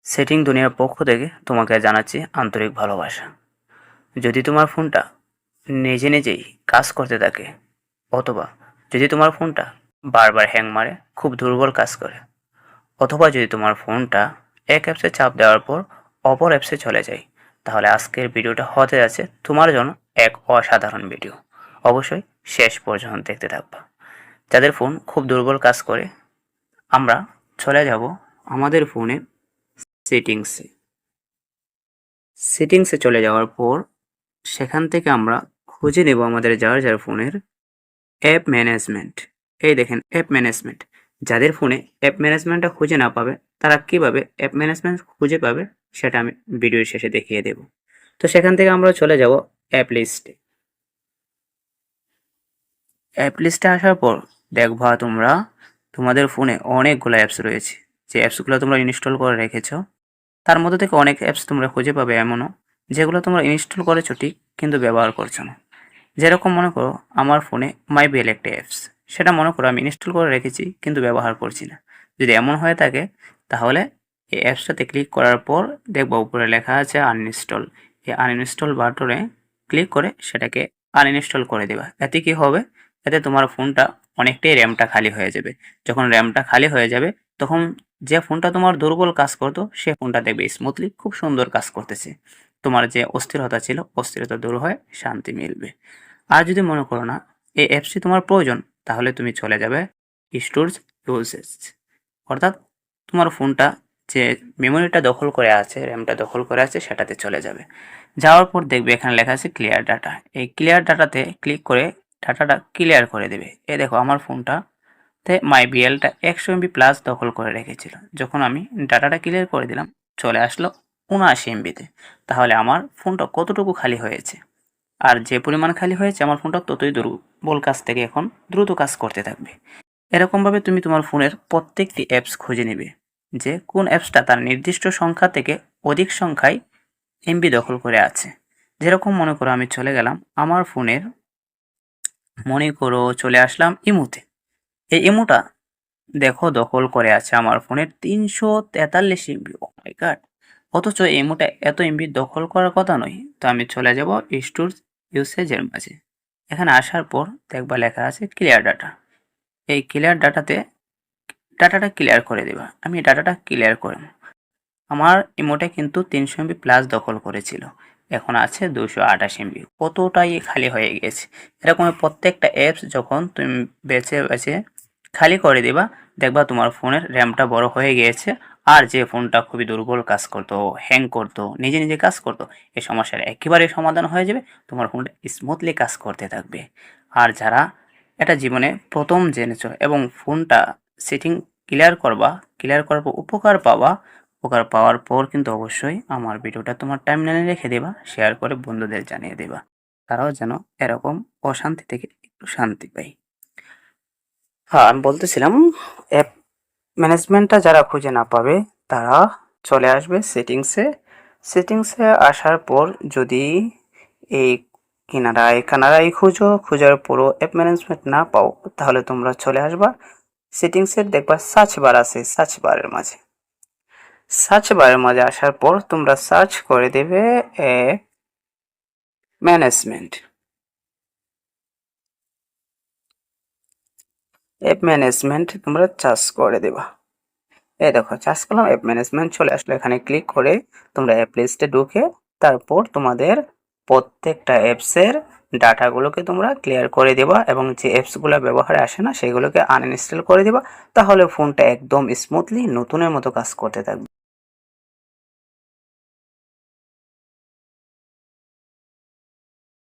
Setting দুনিয়ার পক্ষ থেকে তোমাকে জানাচ্ছি আন্তরিক ভালোবাসা। যদি তোমার ফোনটা নিজে নিজেই কাজ করতে থাকে, অথবা যদি তোমার ফোনটা বারবার হ্যাং মারে, খুব দুর্বল কাজ করে, অথবা যদি তোমার ফোনটা এক অ্যাপসে চাপ দেওয়ার পর অপর অ্যাপসে চলে যায়, তাহলে আজকের ভিডিওটা হতে যাচ্ছে তোমার জন্য এক অসাধারণ ভিডিও। অবশ্যই শেষ পর্যন্ত দেখতে থাকবা। যাদের ফোন খুব দুর্বল কাজ করে, আমরা চলে যাব আমাদের ফোনের সেটিংসে। সেটিংসে চলে যাওয়ার পর সেখান থেকে আমরা খুঁজে নেব আমাদের যার ফোনের অ্যাপ ম্যানেজমেন্ট। এই দেখেন অ্যাপ ম্যানেজমেন্ট। যাদের ফোনে অ্যাপ ম্যানেজমেন্টটা খুঁজে না পাবে, তারা কিভাবে অ্যাপ ম্যানেজমেন্ট খুঁজে পাবে সেটা আমি ভিডিওর শেষে দেখিয়ে দেব। তো সেখান থেকে আমরা চলে যাব অ্যাপ লিস্টে। অ্যাপ লিস্টে আসার পর দেখবা তোমরা তোমাদের ফোনে অনেকগুলো অ্যাপস রয়েছে। যে অ্যাপসগুলো তোমরা ইনস্টল করে রেখেছো, তার মধ্যে থেকে অনেক অ্যাপস তোমরা খুঁজে পাবে এমনও যেগুলো তোমরা ইনস্টল করেছো ঠিক, কিন্তু ব্যবহার করছো না। যেরকম মনে করো আমার ফোনে মাইবিএল একটা অ্যাপস, সেটা মনে করো আমি ইনস্টল করে রেখেছি কিন্তু ব্যবহার করছি না। যদি এমন হয়ে থাকে, তাহলে এই অ্যাপসটাতে ক্লিক করার পর দেখবা উপরে লেখা আছে আনইনস্টল। এই আনইনস্টল বাটনে ক্লিক করে সেটাকে আনইনস্টল করে দেবা। এতে কি হবে? এতে তোমার ফোনটা অনেকটাই র্যামটা খালি হয়ে যাবে। যখন র্যামটা খালি হয়ে যাবে, তখন যে ফোনটা তোমার দুর্বল কাজ করতো, সে ফোনটা দেখবে স্মুথলি খুব সুন্দর কাজ করতেছে। তোমার যে অস্থিরতা ছিল, অস্থিরতা দূর হয়ে শান্তি মিলবে। আর যদি মনে করো না এই অ্যাপসটি তোমার প্রয়োজন, তাহলে তুমি চলে যাবে স্টোরেজ ইউসেজ, অর্থাৎ তোমার ফোনটা যে মেমোরিটা দখল করে আছে, র্যামটা দখল করে আছে, সেটাতে চলে যাবে। যাওয়ার পর দেখবে এখানে লেখা আছে ক্লিয়ার ডাটা। এই ক্লিয়ার ডাটাতে ক্লিক করে ডাটাটা ক্লিয়ার করে দেবে। এই দেখো আমার ফোনটাতে মাইবিএলটা 100 MB প্লাস দখল করে রেখেছিল। যখন আমি ডাটাটা ক্লিয়ার করে দিলাম, চলে আসলো 79 MBতে। তাহলে আমার ফোনটা কতটুকু খালি হয়েছে? আর যে পরিমাণ খালি হয়েছে, আমার ফোনটা ততই দুর্বল কাজ থেকে এখন দ্রুত কাজ করতে থাকবে। এরকমভাবে তুমি তোমার ফোনের প্রত্যেকটি অ্যাপস খুঁজে নেবে যে কোন অ্যাপসটা তার নির্দিষ্ট সংখ্যা থেকে অধিক সংখ্যায় এমবি দখল করে আছে। যেরকম মনে করো আমি চলে গেলাম আমার ফোনের, মনে করো চলে আসলাম ইমুতে। এই ইমুটা দেখো দখল করে আছে আমার ফোনের 343 MB। ও মাই গড! অথচ এই ইমোটা এত এমবি দখল করার কথা নয়। তো আমি চলে যাব স্টোরেজ ইউসেজের মাঝে। এখানে আসার পর দেখবা লেখা আছে ক্লিয়ার ডাটা। এই ক্লিয়ার ডাটাতে ডাটাটা ক্লিয়ার করে দেবা। আমি ডাটাটা ক্লিয়ার করে, আমার ইমোটা কিন্তু 300 MB প্লাস দখল করেছিল, এখন আছে 228 MB। কতটাই খালি হয়ে গেছে। এরকম প্রত্যেকটা অ্যাপস যখন তুমি বেছে বেছে খালি করে দিবা, দেখবা তোমার ফোনের র্যামটা বড় হয়ে গিয়েছে। আর যে ফোনটা খুবই দুর্বল কাজ করতো, হ্যাং করতো, নিজে নিজে কাজ করতো, এই সমস্যার একেবারে সমাধান হয়ে যাবে। তোমার ফোনটা স্মুথলি কাজ করতে থাকবে। আর যারা এটা জীবনে প্রথম জেনেছো এবং ফোনটা সেটিং ক্লিয়ার করার পর উপকার পাওয়ার পর কিন্তু অবশ্যই আমার ভিডিওটা তোমার টাইমলাইনে রেখে দেবা, শেয়ার করে বন্ধুদের জানিয়ে দেবা। তারাও যেন এরকম অশান্তি থেকে একটু শান্তি পায়। হ্যাঁ, আমি বলতেছিলাম অ্যাপ ম্যানেজমেন্টটা যারা খুঁজে না পাবে, তারা চলে আসবে সেটিংসে আসার পর যদি এই কানাডায় খোঁজার পরও অ্যাপ ম্যানেজমেন্ট না পাও, তাহলে তোমরা চলে আসবা সেটিংসের, দেখবা সার্চ বার আছে। সার্চ বারের মাঝে আসার পর তোমরা সার্চ করে দেবে অ্যাপ ম্যানেজমেন্ট। তোমরা চার্জ করে দেবা। এই দেখো চার্জ করলাম, অ্যাপ ম্যানেজমেন্ট চলে আসলো। এখানে ক্লিক করে তোমরা অ্যাপ লিস্টে ঢুকে তারপর তোমাদের প্রত্যেকটা অ্যাপসের ডাটাগুলোকে তোমরা ক্লিয়ার করে দেবা এবং যে অ্যাপসগুলো ব্যবহারে আসে না সেগুলোকে আনইনস্টল করে দেবা। তাহলে ফোনটা একদম স্মুথলি নতুনের মতো কাজ করতে থাকবে।